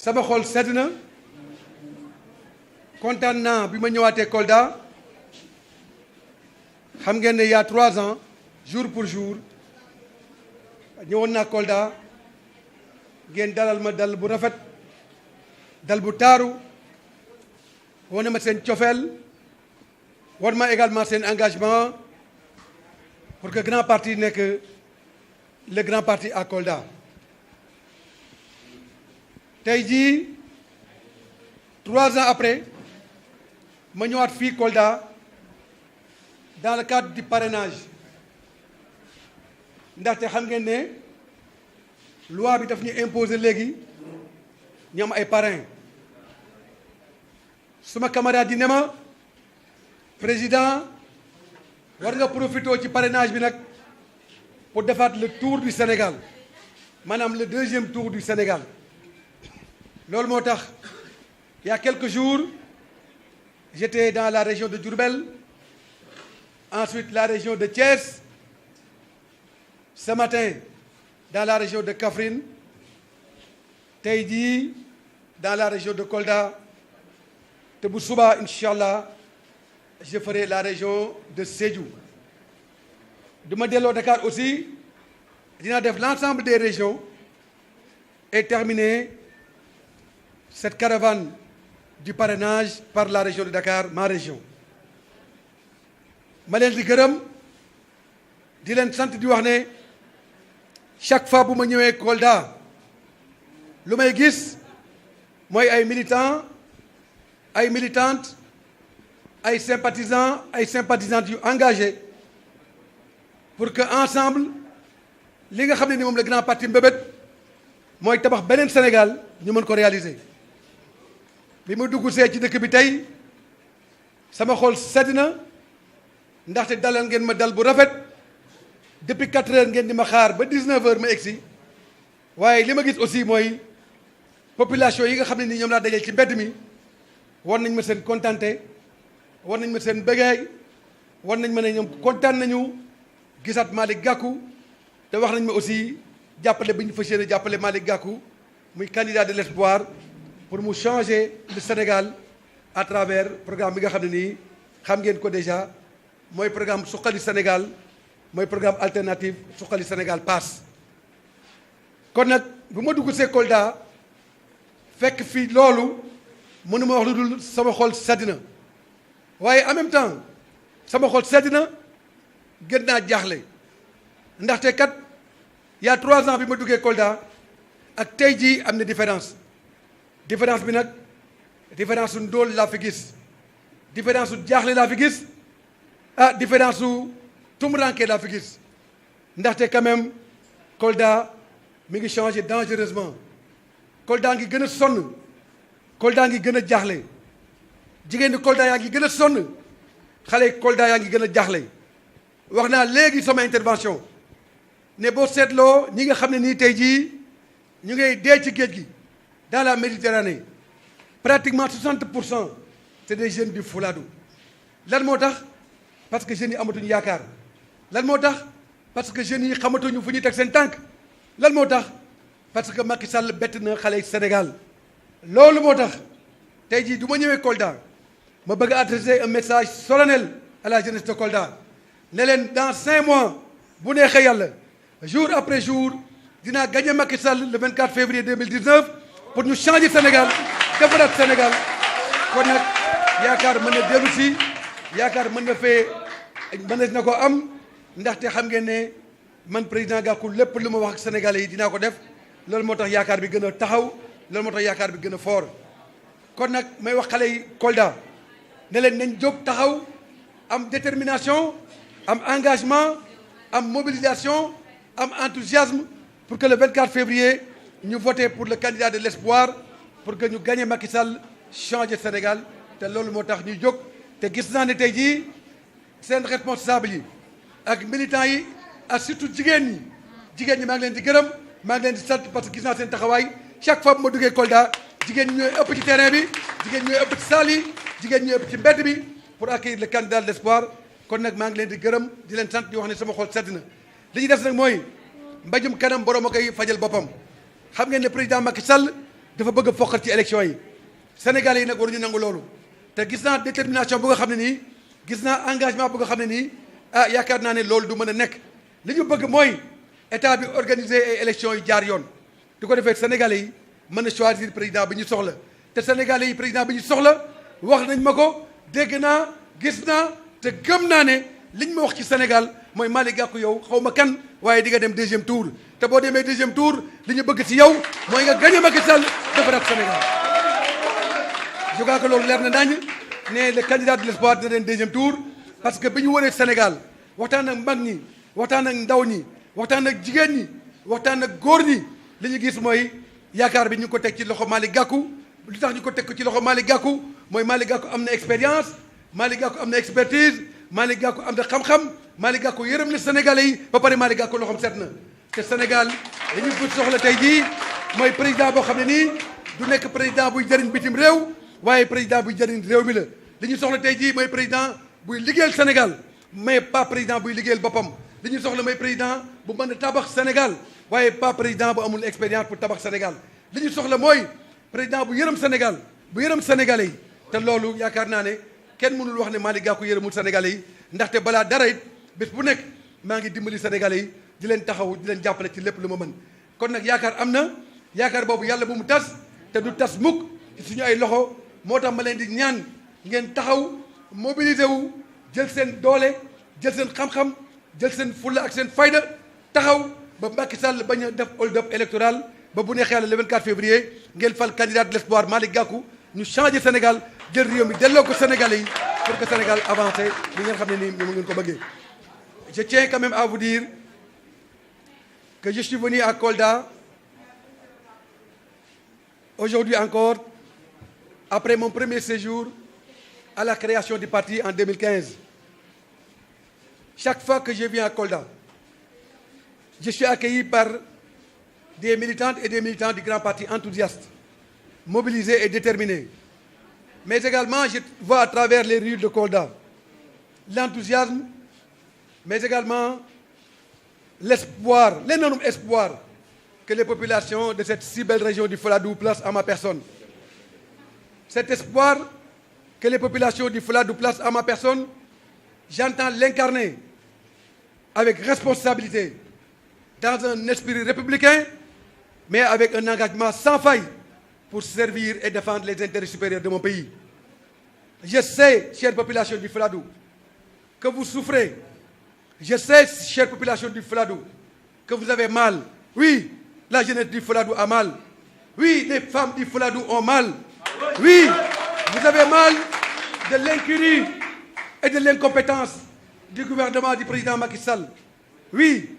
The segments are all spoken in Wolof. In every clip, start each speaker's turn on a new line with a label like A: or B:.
A: sama xol sedd na kontaan naa bi ma ñëwaatee Kolda xam ngeen ne il y a 3 ans jour pour jour ñëwoon naa Kolda ngeen dalal ma dal bu rafet dal bu taaru wane ma seen cofeel wan ma également seen engagement pour que grand parti nekk le grand parti à Kolda tey jii 3 ans après ma ñëwaat fii Kolda dans le cadre du parrainage ndaxte xam ngeen ne loi bi daf ñu imposer léegi ñu am ay parrain suma camarade yi ne ma président war nga profité ci parrainage bi nag pour defaat le tour du Sénégal maanaam le 2e tour du Sénégal loolu moo tax il y a quelques jours j'étais dans la région de Diourbel ensuite la région de Thiès ce matin dans la région de Kaffrine tey jii dans la région de Kolda te bu suba incha allah je ferai la région de Sédhiou du ma delloo Dakar aussi dinaa def l'ensemble des régions et terminer cette caravane du parrainage par la région de Dakar ma région ma leen di gërëm di leen sant di wax ne chaque fois bu ma ñëwee Kolda lu may gis mooy ay militants ay militantes ay sympathisants ay sympathisantes yu engagés pour que ensemble li nga xam ne ni moom le grand parti mbébét mooy tabax beneen Sénégal ñu mën ko réaliser bi ma dugg see ci dëkk bi tey sama xol sedd na ndaxte dalal ngeen ma dal bu rafet depuis 4 heures ngeen di ma xaar ba 19 heures ma egsi waaye li ma gis aussi mooy population yi nga xam ne ni ñoom laa dajal ci mbedd mi war nañ ma seen kontante war nañ ma seen bëggaay war nañ ma ne ñoom kontaan nañu gisaat Malick Gakou te wax nañ ma aussi jàppale bi ñu fas yéene jàppale Malick Gakou muy candidat de l'espoir pour mu changer le Sénégal à travers programme bi nga xam ne nii xam ngeen ko déjà mooy programme suqali Sénégal mooy programme alternative suqali Sénégal pass kon nag bu ma dugg see Kolda fekk fii loolu mënuma wax lu dul sama xol sedd na waaye en même temps sama xol sedd na gën naa jaaxle ndaxte kat il y a 3 ans bi ma duggee Kolda ak tey jii am na différence bi nag différence su ndóol laa fi gis différence su jaaxle laa fi gis différence su tumuranke laa fi gis ndaxte quand même Kolda mi ngi changé dangereusement Kolda ngi gën a sonn Kolda ngi gën a jaaxle jigéen ñi Kolda yaa ngi gën a sonn xale yi Kolda yaa ngi gën a jaaxle wax naa léegi sama intervention ne boo seetloo ñi nga xam ne nii tey jii ñu ngay dee ci géej gi dans la Méditerranée pratiquement 60% c'est des jeunes du Fouladou lan moo tax parce que jeunes yi amatuñu yaakaar lan moo tax parce que jeunes yi xamatuñu fu ñuy teg seen tànk lan moo tax parce que Macky Sall bett na xale yi Sénégal loolu moo tax tey jii du ma ñëwee Kolda ma bëgg a adresser un message solennel à la jeunesse de Kolda ne leen dans 5 mois bu neexee yàlla jour après jour dinaa gagner Macky Sall le 24 février 2019 pour ñu changer Sénégal defaraat Sénégal kon nag yaakaar mën na dellu si yaakaar mën na fee mën na ko am ndaxte xam ngeen ne man président Gakou lépp lu ma wax ak Sénégalais yi dinaa ko def loolu moo tax yaakaar bi gën a taxaw loolu moo tax yaakaar bi gën a fort kon nag may wax xale yi Kolda ne leen nañ jóg taxaw am détermination am engagement am mobilisation am enthousiasme pour que le 24 février ñu voter pour le candidat de l'espoir pour que ñu gagner Macky Sall changer Sénégal te loolu moo tax ñuy jóg te gis naa ne tey jii seen responsable yi ak militants yi ak surtout jigéen ñi maa ngi leen di gërëm maa ngi leen di sant parce que gis naa seen taxawaay chaque fois bu ma duggee Kolda jigéen ñi ñooy ëpp ci terrain bi jigéen ñi ñooy ëpp ci salle yi jigéen ñi ñooy ëpp ci mbedd bi pour accueillir le candidat de l'espoir kon nag maa ngi leen di gërëm di leen sant di wax ne sama xol sedd na li ñu des nag mooy mbajum kanam borom a koy fajal boppam xam ngeen ne président Macky Sall dafa bëgg a foqal ci élection yi Sénégalais yi nag waruñu nangu loolu te gis naa détermination bu nga xam ne nii gis naa engagement bu nga xam ne nii ah yaakaar naa ne loolu du mën a nekk li ñu bëgg mooy état bi organiser ay élections yu jaar yoon du ko defee Sénégalais yi mën a choisir président bi ñu soxla te Sénégalais yi président bi ñu soxla wax nañ ma ko dégg naa gis naa te gëm naa ne liñ ma wax ci Sénégal mooy Malick Gakou yow xaw ma kan waaye di nga dem deuxième tour te boo demee deuxième tour li ñu bëgg ci yow mooy nga gagné Macky Sall defaraat Sénégal je crois que loolu leer na nañ ne le candidat de l'espoir dina dem deuxième tour parce que bi ñu wëree Sénégal waxtaan ak mag ñi waxtaan ak ndaw ñi waxtaan ak jigéen ñi waxtaan ak góor ñi li ñu gis mooy yaakaar bi ñu ko teg ci loxo Malick Gakou li tax ñu ko teg ko ci loxo Malick Gakou mooy Malick Gakou am na expérience Malick Gakou am na expertise Malick Gakou am na xam-xam Malick Gakou yërëm na Sénégalais yi ba pare Malick Gakou loxoom set na te Sénégal dañu ko soxla tey jii mooy président boo xam ne nii du nekk président buy jëriñ bitim réew waaye président buy jëriñ réew mi la li ñu soxla tey jii mooy président buy liggéeyal Sénégal mais pas président buy liggéeyal boppam li ñu soxla mooy président bu mën a tabax Sénégal waaye pas président bu amul expérience pour tabax Sénégal li ñu soxla mooy président bu yërëm Sénégal bu yërëm Sénégalais yi te loolu yaakaar naa ne kenn mënul wax ne Malick Gakou yërëmul Sénégalais yi ndaxte balaa dara it bés bu nekk maa ngi dimbali Sénégalais yi di leen taxaw di leen jàppale ci lépp lu ma mën kon nag yaakaar am na yaakaar boobu yàlla bu mu tas te du tas mukk ci suñu ay loxo moo tax ma leen di ñaan ngeen taxaw mobiliser wu jël seen doole jël seen xam-xam jël seen fulla ak seen fayda taxaw ba Macky Sall bañ a def hold-up électoral ba bu neexee yàlla le 24 février ngeen fal candidat de l'espoir Malick Gakou ñu changer Sénégal jël réew mi delloo ko Sénégalais yi pour que Sénégal avancé li ngeen xam ne nii mu ngeen ko bëggee. Je tiens quand même à vous dire que je suis venu à Kolda aujourd'hui encore après mon premier séjour à la création du parti en 2015. Chaque fois que je viens à Kolda, je suis accueilli par des militantes et des militants du grand parti enthousiastes, mobilisés et déterminés. Mais également, je vois à travers les rues de Kolda l'enthousiasme, mais également l'espoir, l'énorme espoir que les populations de cette si belle région du Fouladou placent en ma personne. Cet espoir que les populations du Fouladou placent en ma personne, j'entends l'incarner avec responsabilité, dans un esprit républicain, mais avec un engagement sans faille pour servir et défendre les intérêts supérieurs de mon pays. Je sais, chère population du Fouladou, que vous souffrez. Je sais, chère population du Fouladou, que vous avez mal. Oui, la jeunesse du Fouladou a mal. Oui, les femmes du Fouladou ont mal. Oui, vous avez mal de l'incurie et de l'incompétence du gouvernement du président Macky Sall. Oui,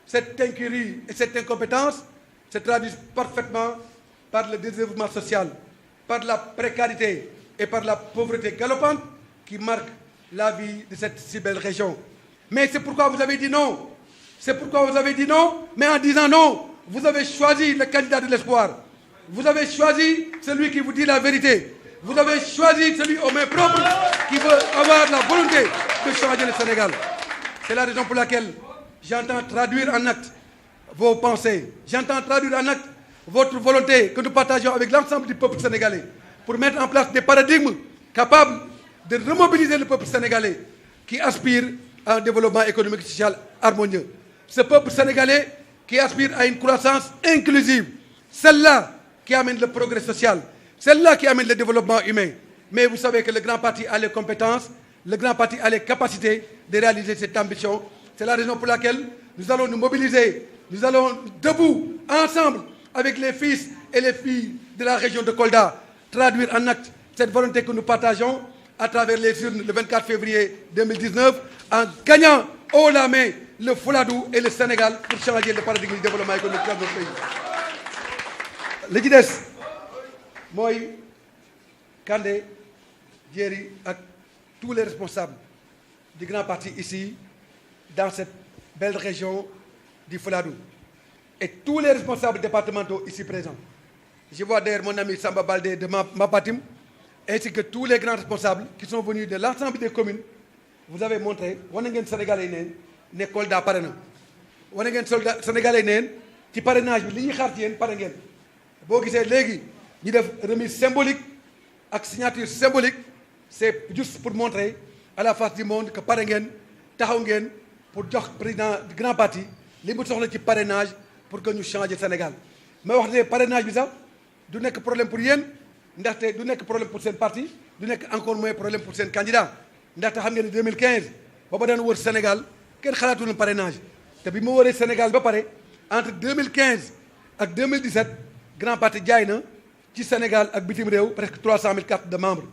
A: cette incurie et cette incompétence se traduisent parfaitement par le désœuvrement social, par la précarité et par la pauvreté galopante qui marque la vie de cette si belle région. Mais c'est pourquoi vous avez dit non. C'est pourquoi vous avez dit non. Mais en disant non, vous avez choisi le candidat de l'espoir. Vous avez choisi celui qui vous dit la vérité. Vous avez choisi celui aux mains propres qui veut avoir la volonté de changer le Sénégal. C'est la raison pour laquelle j'entends traduire en actes vos pensées. J'entends traduire en actes votre volonté que nous partageons avec l'ensemble du peuple sénégalais pour mettre en place des paradigmes capables de remobiliser le peuple sénégalais qui aspire à un développement économique et social harmonieux. Ce peuple sénégalais qui aspire à une croissance inclusive, celle-là qui amène le progrès social, celle-là qui amène le développement humain. Mais vous savez que le grand parti a les compétences, le grand parti a les capacités de réaliser cette ambition. C'est la raison pour laquelle nous allons nous mobiliser, nous allons debout, ensemble, avec les fils et les filles de la région de Kolda, traduire en acte cette volonté que nous partageons à travers les urnes le 24 février 2019, en gagnant haut la main le Fouladou et le Sénégal pour changer le paradigme du développement économique de notre pays. li ci des mooy Kandé Diéry ak tous les responsables du grand parti ici dans cette belle région du Fouladou et tous les responsables départementaux ici présents. Je vois d'ailleurs mon ami Samba Baldé de Mapatim ainsi que tous les grands responsables qui sont venus de l'ensemble des communes. Vous avez montré wane ngeen Sénégalais yi neen ne Kolda pare na wane ngeen Sénégalais yi neen ci parrainage bi li ñuy xaar ci yéen pare ngeen boo gisee léegi ñu def remise symbolique ak signature symbolique c'est juste pour montrer à la face du monde que pare ngeen taxaw ngeen pour jox président du grand parti li mu soxla ci parrainage pour que ñu changer Sénégal ma wax ne parrainage bi sax du nekk problème pour yéen ndaxte du nekk problème pour seen parti du nekk encore moins problème pour seen candidat ndaxte xam ngeen ne 2015 ba ba daan wër Sénégal kenn xalaatu na parrainage te bi ma wëree Sénégal ba pare entre 2015 ak 2017 grand parti jaay na ci Sénégal ak bitim réew presque 300 000 cartes de membres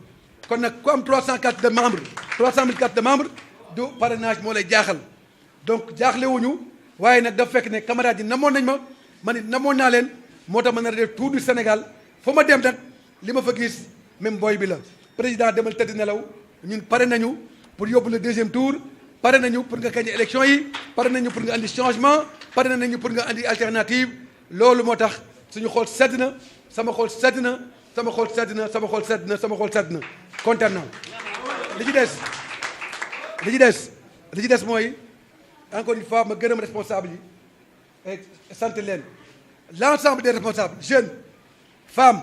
A: kon nag ku am 300 cartes de membres 300 000 cartes de membres du parrainage moo lay jaaxal donc jaaxlewuñu waaye nag dafa fekk ne camarades yi namoon nañ ma man it namoon naa leen moo tax ma nar a def tour du Sénégal fa ma dem nag li ma fa gis même booy bi la président demal tëdd nelaw ñun pare nañu pour yóbbu le deuxième tour pare nañu pour nga gagner élection yi pare nañu pour nga andi changement pare nañu pour nga andi alternative loolu moo tax suñu xool sedd na sama xool sedd na sama xool sedd na sama xool sedd na sama xool sedd na kontaan naa li ci des mooy encore une fois ma gërëm responsable yi et sant leen l'ensemble des responsables jeunes femmes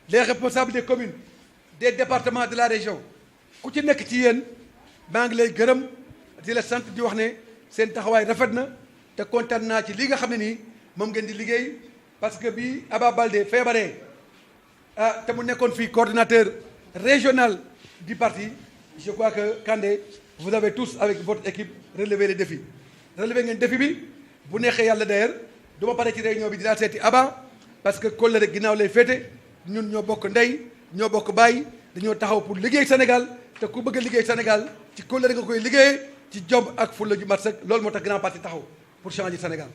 A: les responsables des communes des départements de la région ku ci nekk ci yéen maa ngi lay gërëm di la sant di wax ne seen taxawaay rafet na te kontaan naa ci li nga xam ne nii moom ngeen di liggéey parce que bi Aba Baldé feebaree te mu nekkoon fii coordonnateur régional du parti je crois que Kandé vous avez tous avec votre équipe relevé les défis relevé ngeen défi bi bu neexee yàlla d'ailleurs du ma pare ci réunion bi dinaa seeti Aba parce que kóllëre ginnaaw lay féete ñun ñoo bokk ndey ñoo bokk baay dañoo taxaw pour liggéey Sénégal te ku bëgg a liggéey Sénégal ci kóllëre nga koy liggéeyee ci jom ak fulla ju mat sëkk loolu moo tax grand parti taxaw pour changer Sénégal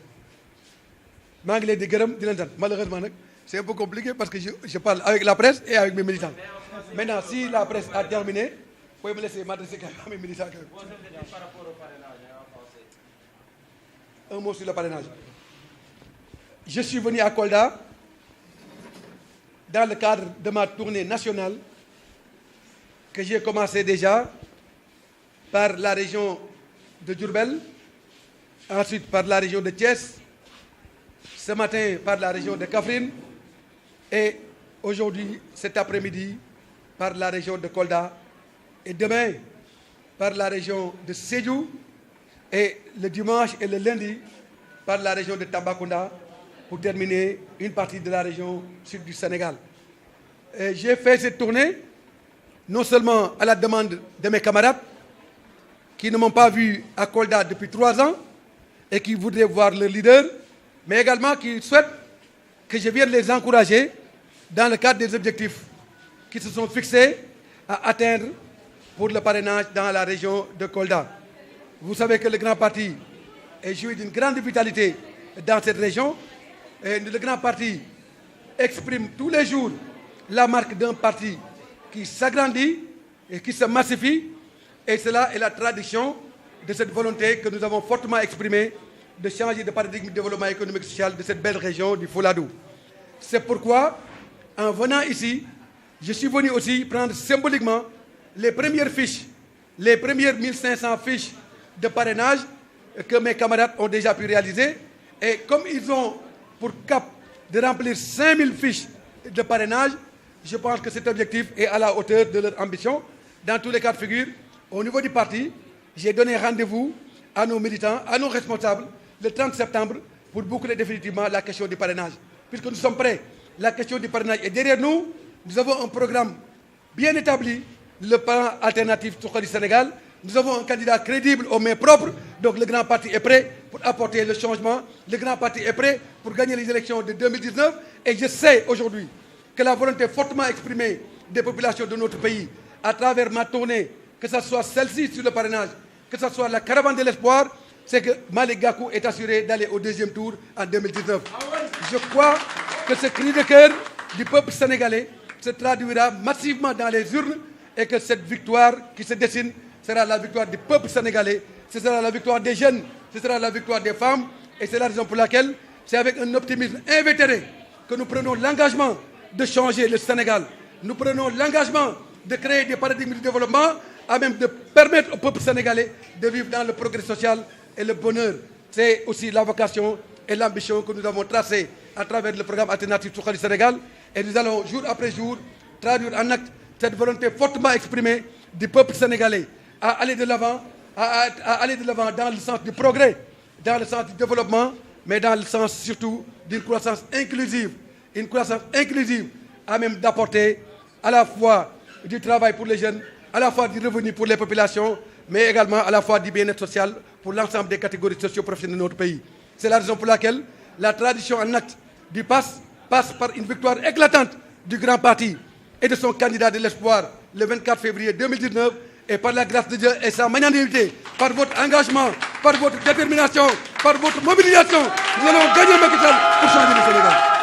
A: maa ngi leen di gërëm di leen sant malheureusement nag c'est un peu compliqué parce que je parle avec la presse et avec mes militants maintenant si la presse a terminé vous pouvez me laisser m'adresser à mes militants. Un mot sur le parrainage. Je suis venu à Kolda dans le cadre de ma tournée nationale que j'ai commencé déjà par la région de Diourbel, ensuite par la région de Thiès, ce matin par la région de Kaffrine et aujourd'hui, cet après-midi, par la région de Kolda et demain par la région de Sédhiou et le dimanche et le lundi par la région de Tambacounda pour terminer une partie de la région sud du Sénégal. J'ai fait cette tournée non seulement à la demande de mes camarades qui ne m'ont pas vu à Kolda depuis 3 ans et qui voudraient voir leur leader, mais également qui souhaitent que je vienne les encourager dans le cadre des objectifs qui se sont fixés à atteindre pour le parrainage dans la région de Kolda. Vous savez que le grand parti est joué d'une grande vitalité dans cette région et le grand parti exprime tous les jours la marque d'un parti qui s'agrandit et qui se massifie et cela est la traduction de cette volonté que nous avons fortement exprimée de changer de paradigme de développement économique et social de cette belle région du Fouladou. C'est pourquoi, en venant ici, je suis venu aussi prendre symboliquement les premières fiches, les premières 1500 fiches de parrainage que mes camarades ont déjà pu réaliser. Et comme ils ont pour cap de remplir 5000 fiches de parrainage, je pense que cet objectif est à la hauteur de leur ambition. Dans tous les cas de figure, au niveau du parti, j'ai donné rendez-vous à nos militants, à nos responsables, le 30 septembre, pour boucler définitivement la question du parrainage. Puisque nous sommes prêts, la question du parrainage est derrière nous. Nous avons un programme bien établi, le plan alternatif Suxali Sénégal. Nous avons un candidat crédible aux mains propres. Donc le grand parti est prêt pour apporter le changement. Le grand parti est prêt pour gagner les élections de 2019. Et je sais aujourd'hui que la volonté fortement exprimée des populations de notre pays, à travers ma tournée, que ce soit celle-ci sur le parrainage, que ce soit la caravane de l'espoir, c'est que Malick Gakou est assuré d'aller au deuxième tour en 2019. Je crois que ce cri de cœur du peuple sénégalais se traduira massivement dans les urnes et que cette victoire qui se dessine sera la victoire du peuple sénégalais, ce sera la victoire des jeunes, ce sera la victoire des femmes et c'est la raison pour laquelle c'est avec un optimisme invétéré que nous prenons l'engagement de changer le Sénégal. Nous prenons l'engagement de créer des paradigmes de développement à même de permettre au peuple sénégalais de vivre dans le progrès social et le bonheur. C'est aussi la vocation et l'ambition que nous avons tracée à travers le programme alternatif Suxali Sénégal Et nous allons, jour après jour, traduire en acte cette volonté fortement exprimée du peuple sénégalais à aller de l'avant, à aller de l'avant dans le sens du progrès, dans le sens du développement, mais dans le sens surtout d'une croissance inclusive. Une croissance inclusive à même d'apporter à la fois du travail pour les jeunes, à la fois du revenu pour les populations, mais également à la fois du bien-être social pour l'ensemble des catégories socio-professionnelles de notre pays. C'est la raison pour laquelle la tradition en acte du passe par une victoire éclatante du grand parti et de son candidat de l'espoir le 24 février 2019, et par la grâce de Dieu et sa magnanimité, par votre engagement, par votre détermination, par votre mobilisation, nous allons gagner Macky Sall pour changer le Sénégal.